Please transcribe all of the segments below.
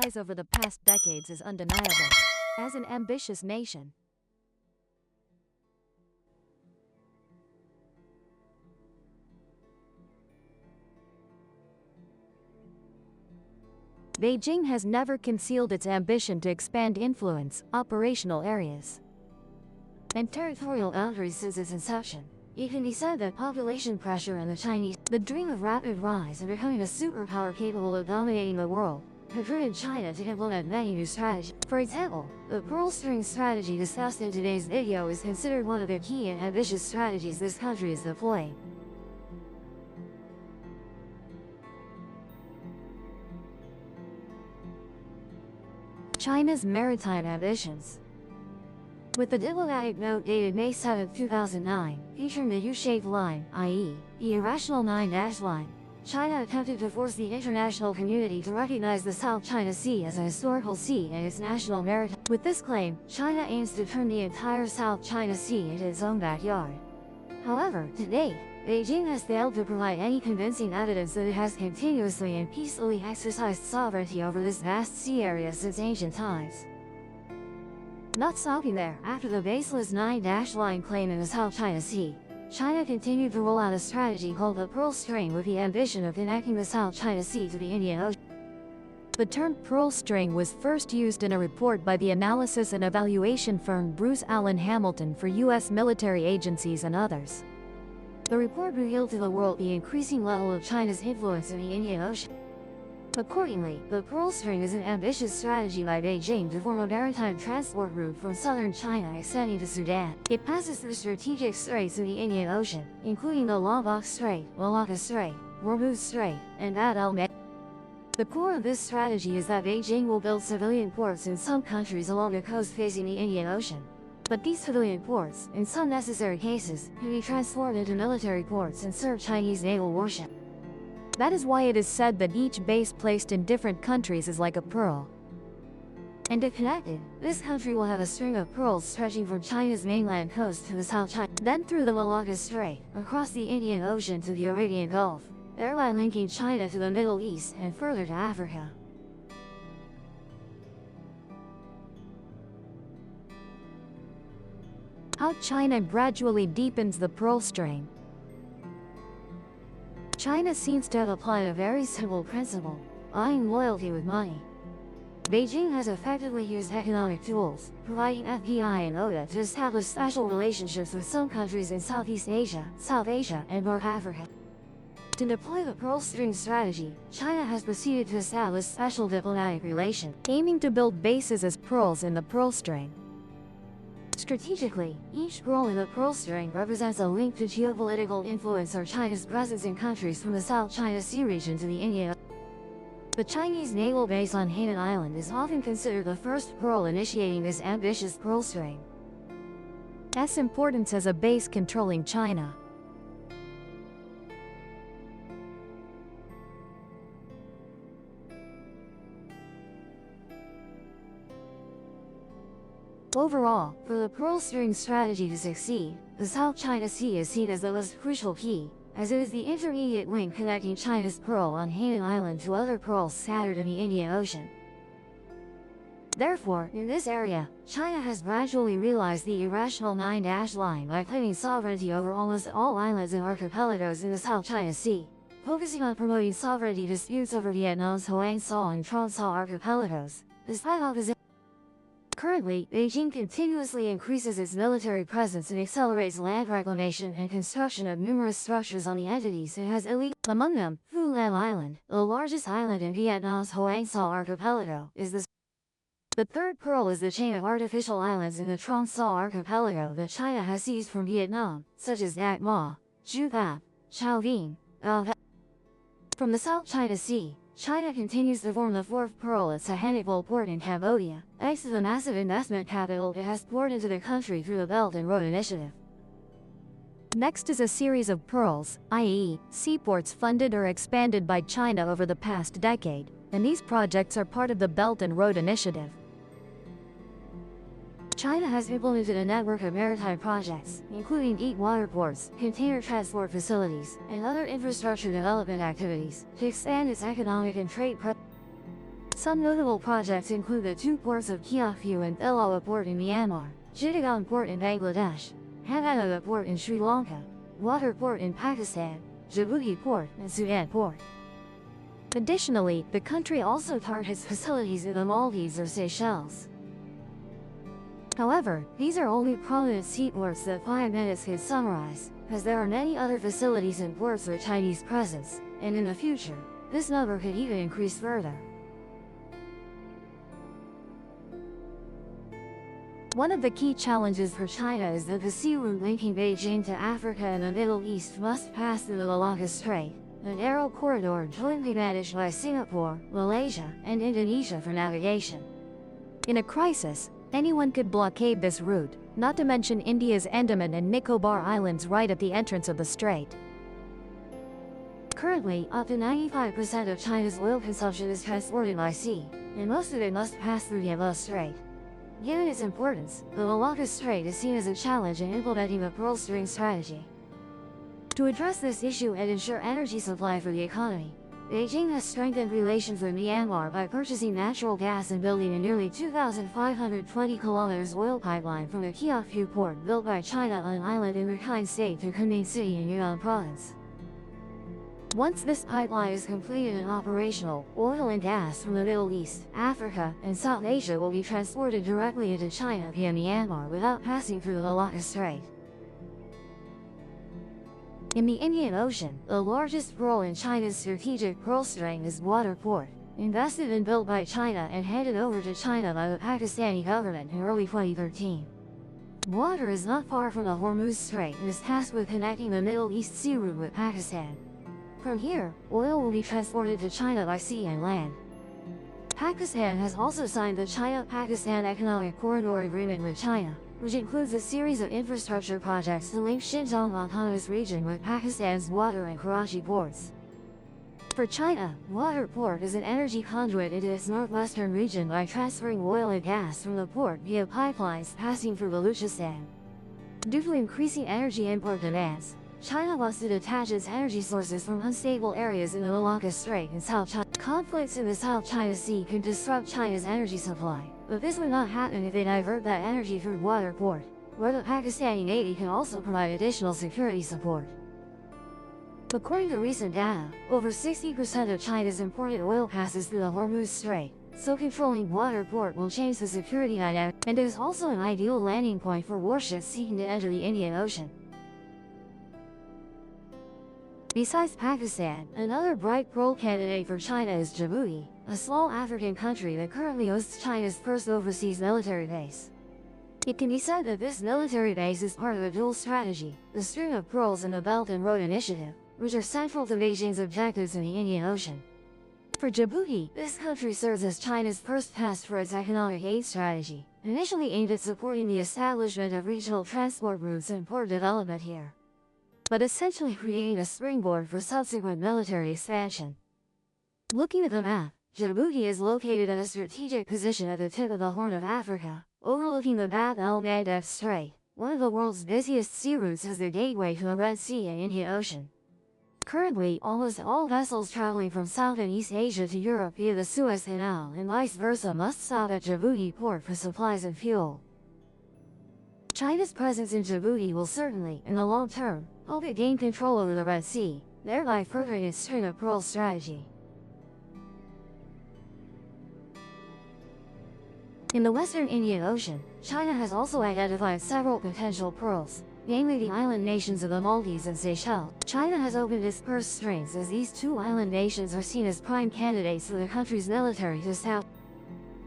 rise over the past decades is undeniable. As an ambitious nation, Beijing has never concealed its ambition to expand influence, operational areas, and territorial boundaries since its inception. It can be said that population pressure and the dream of rapid rise and becoming a superpower capable of dominating the world, have driven China to implement many new strategies. For example, the pearl string strategy discussed in today's video is considered one of the key and ambitious strategies this country is deploying. China's maritime ambitions. With the diplomatic note dated May 7, 2009, featuring the U-shaped line, i.e., the irrational 9-dash line, China attempted to force the international community to recognize the South China Sea as a historical sea and its national maritime. With this claim, China aims to turn the entire South China Sea into its own backyard. However, to date, Beijing has failed to provide any convincing evidence that it has continuously and peacefully exercised sovereignty over this vast sea area since ancient times. Not stopping there, after the baseless 9-dash line claim in the South China Sea, China continued to roll out a strategy called the Pearl String with the ambition of connecting the South China Sea to the Indian Ocean. The term Pearl String was first used in a report by the analysis and evaluation firm Bruce Allen Hamilton for U.S. military agencies and others. The report revealed to the world the increasing level of China's influence in the Indian Ocean. Accordingly, the Pearl String is an ambitious strategy by Beijing to form a maritime transport route from southern China extending to Sudan. It passes through strategic straits in the Indian Ocean, including the Lombok Strait, Malacca Strait, Hormuz Strait, and Bab el-Mandeb. The core of this strategy is that Beijing will build civilian ports in some countries along the coast facing the Indian Ocean. But these civilian ports, in some necessary cases, can be transformed into military ports and serve Chinese naval warships. That is why it is said that each base placed in different countries is like a pearl. And if connected, this country will have a string of pearls stretching from China's mainland coast to the South China, then through the Malacca Strait, across the Indian Ocean to the Arabian Gulf, thereby linking China to the Middle East and further to Africa. How China gradually deepens the Pearl String. China seems to have applied a very simple principle, buying loyalty with money. Beijing has effectively used economic tools, providing FDI and ODA to establish special relationships with some countries in Southeast Asia, South Asia, and North Africa. To deploy the Pearl String strategy, China has proceeded to establish special diplomatic relations, aiming to build bases as pearls in the Pearl String. Strategically, each pearl in the Pearl String represents a link to geopolitical influence or China's presence in countries from the South China Sea region to the Indian Ocean. The Chinese naval base on Hainan Island is often considered the first pearl initiating this ambitious Pearl String. S importance as a base controlling China. Overall, for the Pearl String strategy to succeed, the South China Sea is seen as the most crucial key, as it is the intermediate link connecting China's pearl on Hainan Island to other pearls scattered in the Indian Ocean. Therefore, in this area, China has gradually realized the irrational 9-dash line by claiming sovereignty over almost all islands and archipelagos in the South China Sea, focusing on promoting sovereignty disputes over Vietnam's Hoang Sa and Truong Sa archipelagos, despite opposition. Currently, Beijing continuously increases its military presence and accelerates land reclamation and construction of numerous structures on the entities it has illegal. Among them, Phu Lam Island, the largest island in Vietnam's Hoang Sa archipelago, is the third pearl is the chain of artificial islands in the Truong Sa archipelago that China has seized from Vietnam, such as Dak Ma, Chu Thap, Chao Vinh, From the South China Sea, China continues to form the fourth pearl at Sihanoukville port in Cambodia, thanks to the massive investment capital it has poured into the country through the Belt and Road Initiative. Next is a series of pearls, i.e., seaports funded or expanded by China over the past decade, and these projects are part of the Belt and Road Initiative. China has implemented a network of maritime projects, including deep water ports, container transport facilities, and other infrastructure development activities, to expand its economic and trade presence. Some notable projects include the two ports of Kyaukphyu and Thilawa Port in Myanmar, Chittagong Port in Bangladesh, Hanoi Port in Sri Lanka, Water Port in Pakistan, Djibouti Port, and Sudan Port. Additionally, the country also targets facilities in the Maldives or Seychelles. However, these are only prominent seaports that 5 minutes can summarize, as there are many other facilities and ports with Chinese presence, and in the future, this number could even increase further. One of the key challenges for China is that the sea route linking Beijing to Africa and the Middle East must pass through the Malacca Strait, a narrow corridor jointly managed by Singapore, Malaysia, and Indonesia for navigation. In a crisis, anyone could blockade this route, not to mention India's Andaman and Nicobar Islands right at the entrance of the strait. Currently, up to 95% of China's oil consumption is transported by sea, and most of it must pass through the Malacca Strait. Given its importance, the Malacca Strait is seen as a challenge in implementing the Pearl String strategy. To address this issue and ensure energy supply for the economy, Beijing has strengthened relations with Myanmar by purchasing natural gas and building a nearly 2,520 km oil pipeline from the Kyaukphyu port built by China on an island in Rakhine State to Kunming City in Yunnan Province. Once this pipeline is completed and operational, oil and gas from the Middle East, Africa, and South Asia will be transported directly into China via Myanmar without passing through the Malacca Strait. In the Indian Ocean, the largest pearl in China's strategic pearl string is Water Port, invested and built by China and handed over to China by the Pakistani government in early 2013. Water is not far from the Hormuz Strait and is tasked with connecting the Middle East sea route with Pakistan. From here, oil will be transported to China by sea and land. Pakistan has also signed the China-Pakistan Economic Corridor Agreement with China, which includes a series of infrastructure projects to link Xinjiang Autonomous Region with Pakistan's Water and Karachi ports. For China, Water Port is an energy conduit into its northwestern region by transferring oil and gas from the port via pipelines passing through Baluchistan. Due to increasing energy import demands, China wants to detach its energy sources from unstable areas in the Malacca Strait and South China. Conflicts in the South China Sea could disrupt China's energy supply, but this would not happen if they divert that energy through Water Port, where the Pakistani Navy can also provide additional security support. According to recent data, over 60% of China's imported oil passes through the Hormuz Strait, so controlling Water Port will change the security dynamic, and it is also an ideal landing point for warships seeking to enter the Indian Ocean. Besides Pakistan, another bright pearl candidate for China is Djibouti, a small African country that currently hosts China's first overseas military base. It can be said that this military base is part of a dual strategy, the String of Pearls and the Belt and Road Initiative, which are central to Beijing's objectives in the Indian Ocean. For Djibouti, this country serves as China's first test for its economic aid strategy, initially aimed at supporting the establishment of regional transport routes and port development here, but essentially creating a springboard for subsequent military expansion. Looking at the map, Djibouti is located at a strategic position at the tip of the Horn of Africa, overlooking the Bab el-Mandeb Strait, one of the world's busiest sea routes as the gateway to the Red Sea and Indian Ocean. Currently, almost all vessels traveling from South and East Asia to Europe via the Suez Canal and vice versa must stop at Djibouti port for supplies and fuel. China's presence in Djibouti will certainly, in the long term, help it gain control over the Red Sea, thereby furthering its String of Pearls strategy. In the western Indian Ocean, China has also identified several potential pearls, namely the island nations of the Maldives and Seychelles. China has opened its purse strings as these two island nations are seen as prime candidates for the country's military to establish.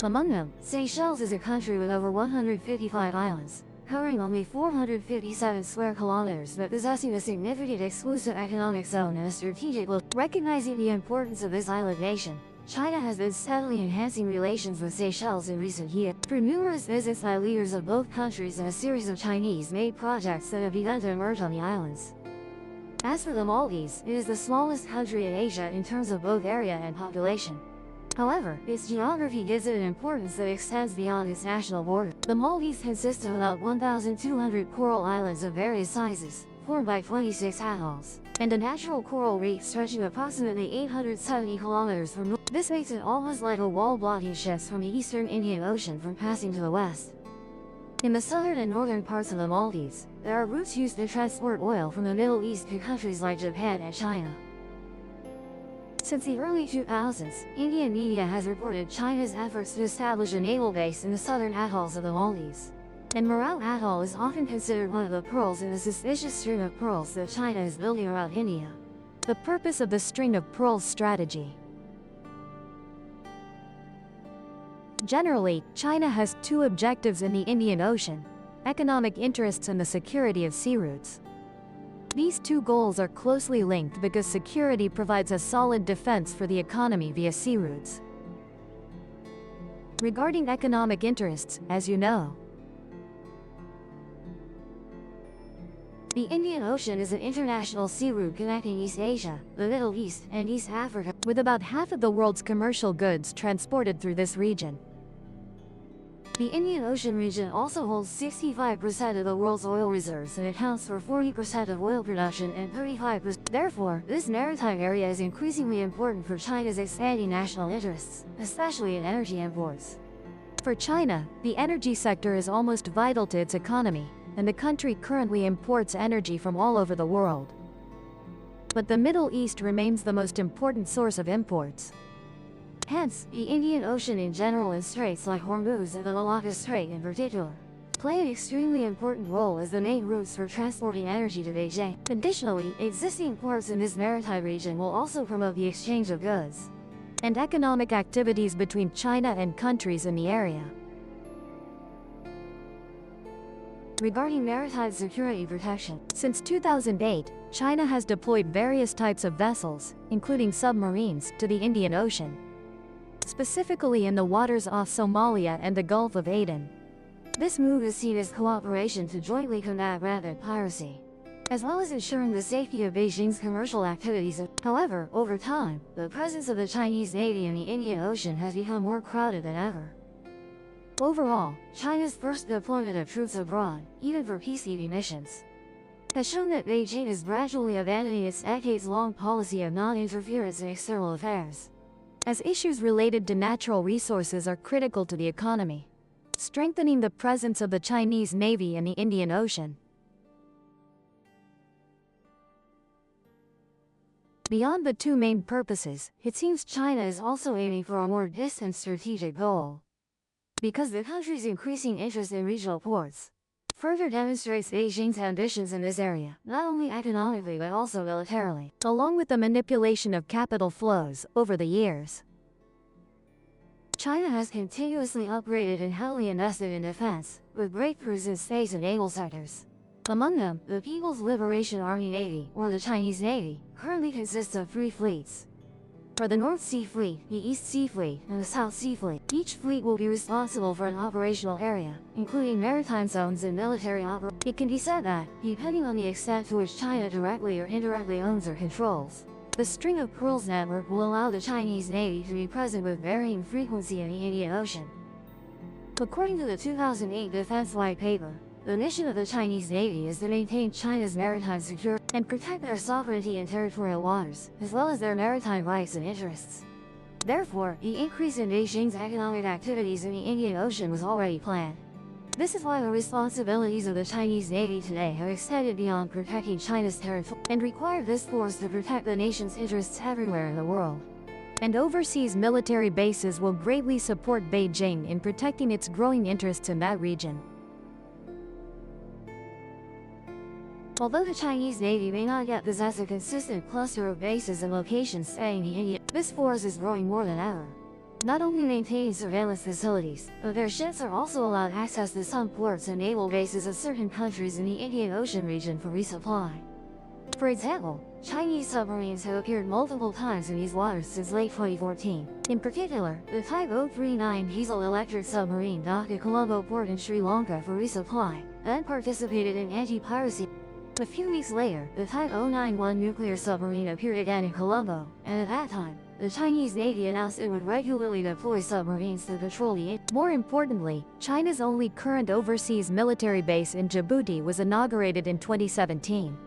Among them, Seychelles is a country with over 155 islands, covering only 457 square kilometers but possessing a significant exclusive economic zone and a strategic location. Recognizing the importance of this island nation, China has been steadily enhancing relations with Seychelles in recent years, through numerous visits by leaders of both countries and a series of Chinese-made projects that have begun to emerge on the islands. As for the Maldives, it is the smallest country in Asia in terms of both area and population. However, its geography gives it an importance that extends beyond its national border. The Maldives consist of about 1,200 coral islands of various sizes, formed by 26 atolls. and a natural coral reef stretching approximately 870 kilometers from north. This makes it almost like a wall blocking ships from the eastern Indian Ocean from passing to the west. In the southern and northern parts of the Maldives, there are routes used to transport oil from the Middle East to countries like Japan and China. Since the early 2000s, Indian media has reported China's efforts to establish a naval base in the southern atolls of the Maldives. And Morale Atoll is often considered one of the pearls in the suspicious string of pearls that China is building around India. The purpose of the string of pearls strategy. Generally, China has two objectives in the Indian Ocean: economic interests and the security of sea routes. These two goals are closely linked because security provides a solid defense for the economy via sea routes. Regarding economic interests, as you know, the Indian Ocean is an international sea route connecting East Asia, the Middle East, and East Africa, with about half of the world's commercial goods transported through this region. The Indian Ocean region also holds 65% of the world's oil reserves and accounts for 40% of oil production and 35%. Therefore, this maritime area is increasingly important for China's expanding national interests, especially in energy imports. For China, the energy sector is almost vital to its economy, and the country currently imports energy from all over the world. But the Middle East remains the most important source of imports. Hence, the Indian Ocean in general and straits like Hormuz and the Malacca Strait in particular play an extremely important role as the main routes for transporting energy to Beijing. Additionally, existing ports in this maritime region will also promote the exchange of goods and economic activities between China and countries in the area. Regarding maritime security protection, since 2008, China has deployed various types of vessels, including submarines, to the Indian Ocean, specifically in the waters off Somalia and the Gulf of Aden. This move is seen as cooperation to jointly combat rampant piracy, as well as ensuring the safety of Beijing's commercial activities. However, over time, the presence of the Chinese Navy in the Indian Ocean has become more crowded than ever. Overall, China's first deployment of troops abroad, even for peacekeeping missions, has shown that Beijing is gradually abandoning its decades-long policy of non-interference in external affairs, as issues related to natural resources are critical to the economy, strengthening the presence of the Chinese Navy in the Indian Ocean. Beyond the two main purposes, it seems China is also aiming for a more distant strategic goal, because the country's increasing interest in regional ports further demonstrates Beijing's ambitions in this area, not only economically but also militarily, along with the manipulation of capital flows over the years. China has continuously upgraded and heavily invested in defense, with breakthroughs in space and naval sectors. Among them, the People's Liberation Army Navy, or the Chinese Navy, currently consists of 3 fleets. For the North Sea Fleet, the East Sea Fleet, and the South Sea Fleet, each fleet will be responsible for an operational area, including maritime zones and military operations. It can be said that, depending on the extent to which China directly or indirectly owns or controls, the String of Pearls network will allow the Chinese Navy to be present with varying frequency in the Indian Ocean. According to the 2008 Defense White Paper, the mission of the Chinese Navy is to maintain China's maritime security and protect their sovereignty and territorial waters, as well as their maritime rights and interests. Therefore, the increase in Beijing's economic activities in the Indian Ocean was already planned. This is why the responsibilities of the Chinese Navy today have extended beyond protecting China's territory and require this force to protect the nation's interests everywhere in the world. And overseas military bases will greatly support Beijing in protecting its growing interests in that region. Although the Chinese Navy may not yet possess a consistent cluster of bases and locations spanning the Indian, this force is growing more than ever, not only maintaining surveillance facilities, but their ships are also allowed access to some ports and naval bases of certain countries in the Indian Ocean region for resupply. For example, Chinese submarines have appeared multiple times in these waters since late 2014. In particular, the Type 039 diesel-electric submarine docked at Colombo port in Sri Lanka for resupply, then participated in anti-piracy. A few weeks later, the Type 091 nuclear submarine appeared again in Colombo, and at that time, the Chinese Navy announced it would regularly deploy submarines to patrol the Indian. More importantly, China's only current overseas military base in Djibouti was inaugurated in 2017.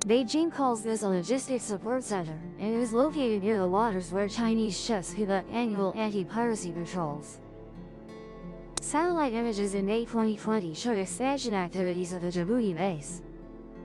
Beijing calls this a logistics support center, and it is located near the waters where Chinese ships conduct annual anti-piracy patrols. Satellite images in May 2020 showed expansion activities at the Djibouti base.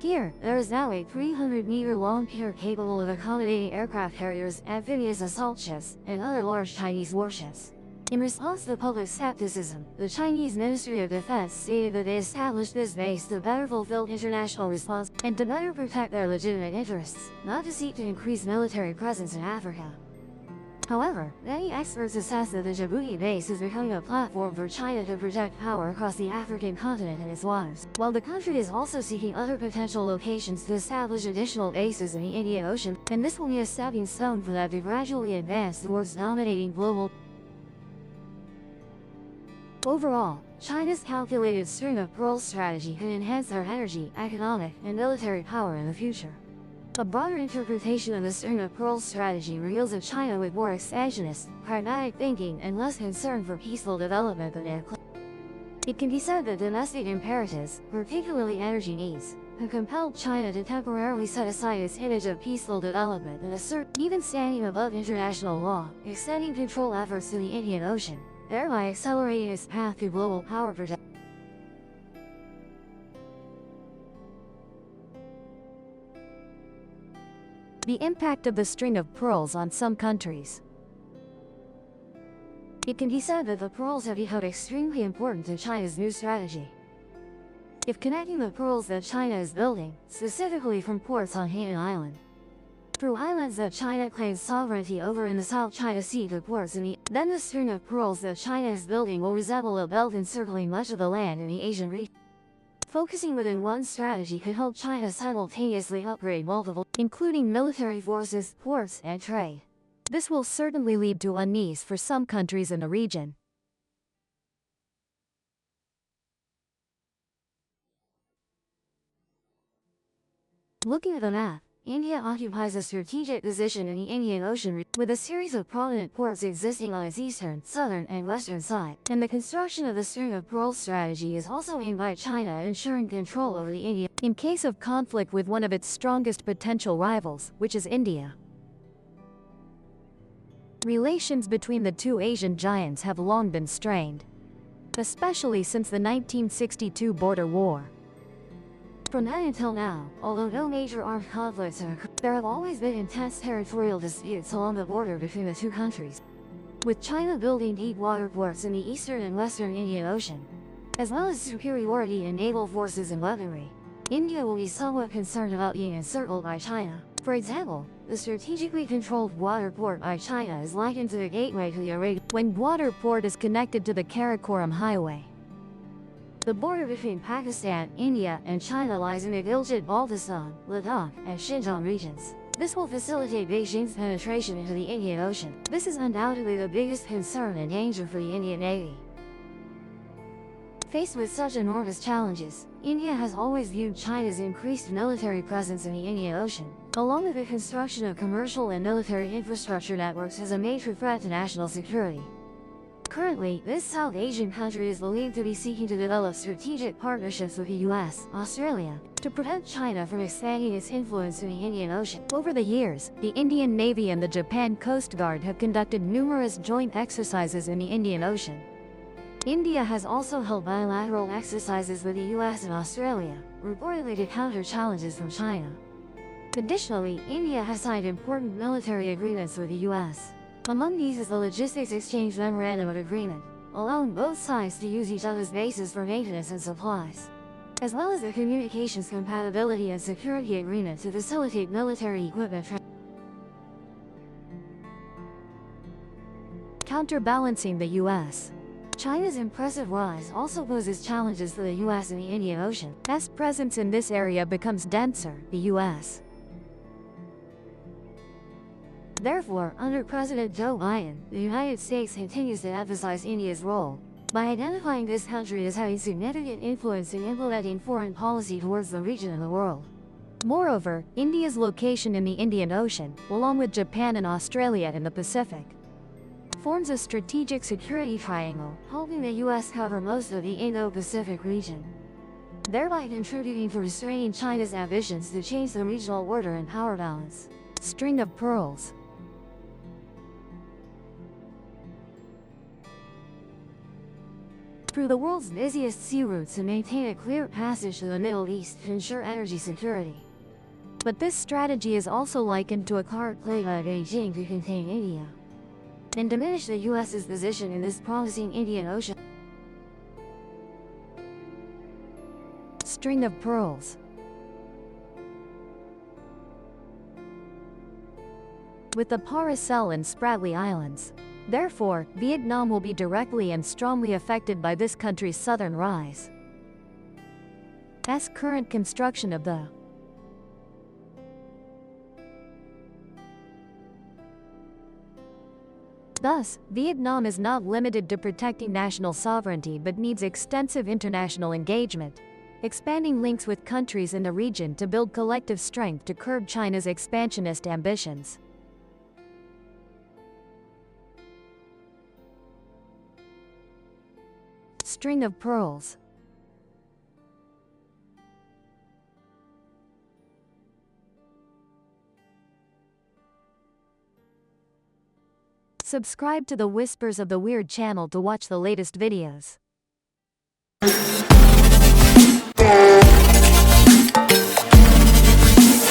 Here, there is now a 300-meter-long pier capable of accommodating aircraft carriers, amphibious assault ships, and other large Chinese warships. In response to public skepticism, the Chinese Ministry of Defense stated that they established this base to better fulfill international response and to better protect their legitimate interests, not to seek to increase military presence in Africa. However, many experts assess that the Djibouti base is becoming a platform for China to project power across the African continent and its waters, while the country is also seeking other potential locations to establish additional bases in the Indian Ocean, and this will be a stepping stone for that to gradually advance towards dominating global. Overall, China's calculated string of pearls strategy can enhance their energy, economic, and military power in the future. A broader interpretation of the string of pearls strategy reveals a China with more expansionist, pragmatic thinking and less concern for peaceful development than it claimed. It can be said that domestic imperatives, particularly energy needs, have compelled China to temporarily set aside its image of peaceful development and assert even standing above international law, extending control efforts to the Indian Ocean, thereby accelerating its path to global power projection. The impact of the string of pearls on some countries. It can be said that the pearls have become extremely important to China's new strategy. If connecting the pearls that China is building, specifically from ports on Hanoi Island, through islands that China claims sovereignty over in the South China Sea to ports in then the string of pearls that China is building will resemble a belt encircling much of the land in the Asian region. Focusing within one strategy could help China simultaneously upgrade multiple, including military forces, ports, and trade. This will certainly lead to unease for some countries in the region. Looking at the map, India occupies a strategic position in the Indian Ocean with a series of prominent ports existing on its eastern, southern, and western side, and the construction of the string of pearls strategy is also aimed by China ensuring control over the Indian in case of conflict with one of its strongest potential rivals, which is India. Relations between the two Asian giants have long been strained, especially since the 1962 border war. From then until now, although no major armed conflicts have occurred, there have always been intense territorial disputes along the border between the two countries. With China building deep water ports in the eastern and western Indian Ocean, as well as superiority in naval forces and weaponry, India will be somewhat concerned about being encircled by China. For example, the strategically controlled water port by China is likened to the gateway to the Arabian when water port is connected to the Karakoram Highway. The border between Pakistan, India, and China lies in the Gilgit-Baltistan, Ladakh, and Xinjiang regions. This will facilitate Beijing's penetration into the Indian Ocean. This is undoubtedly the biggest concern and danger for the Indian Navy. Faced with such enormous challenges, India has always viewed China's increased military presence in the Indian Ocean, along with the construction of commercial and military infrastructure networks, as a major threat to national security. Currently, this South Asian country is believed to be seeking to develop strategic partnerships with the US, Australia, to prevent China from expanding its influence in the Indian Ocean. Over the years, the Indian Navy and the Japan Coast Guard have conducted numerous joint exercises in the Indian Ocean. India has also held bilateral exercises with the US and Australia, reportedly to counter challenges from China. Additionally, India has signed important military agreements with the US. Among these is the Logistics Exchange Memorandum of Agreement, allowing both sides to use each other's bases for maintenance and supplies, as well as the Communications Compatibility and Security Agreement to facilitate military equipment transfer. Counterbalancing the US. China's impressive rise also poses challenges for the US in the Indian Ocean. As presence in this area becomes denser, the US. Therefore, under President Joe Biden, the United States continues to emphasize India's role by identifying this country as having significant influence in implementing foreign policy towards the region and the world. Moreover, India's location in the Indian Ocean, along with Japan and Australia in the Pacific, forms a strategic security triangle, helping the US cover most of the Indo-Pacific region. thereby contributing to restraining China's ambitions to change the regional order and power balance. String of pearls. Through the world's busiest sea routes to maintain a clear passage to the Middle East to ensure energy security. But this strategy is also likened to a card played by Beijing to contain India and diminish the US's position in this promising Indian Ocean. String of pearls. With the Paracel and Spratly Islands, therefore, Vietnam will be directly and strongly affected by this country's southern rise. As current construction of the Thus, Vietnam is not limited to protecting national sovereignty but needs extensive international engagement, expanding links with countries in the region to build collective strength to curb China's expansionist ambitions. String of pearls. Subscribe to the Whispers of the Weird channel to watch the latest videos.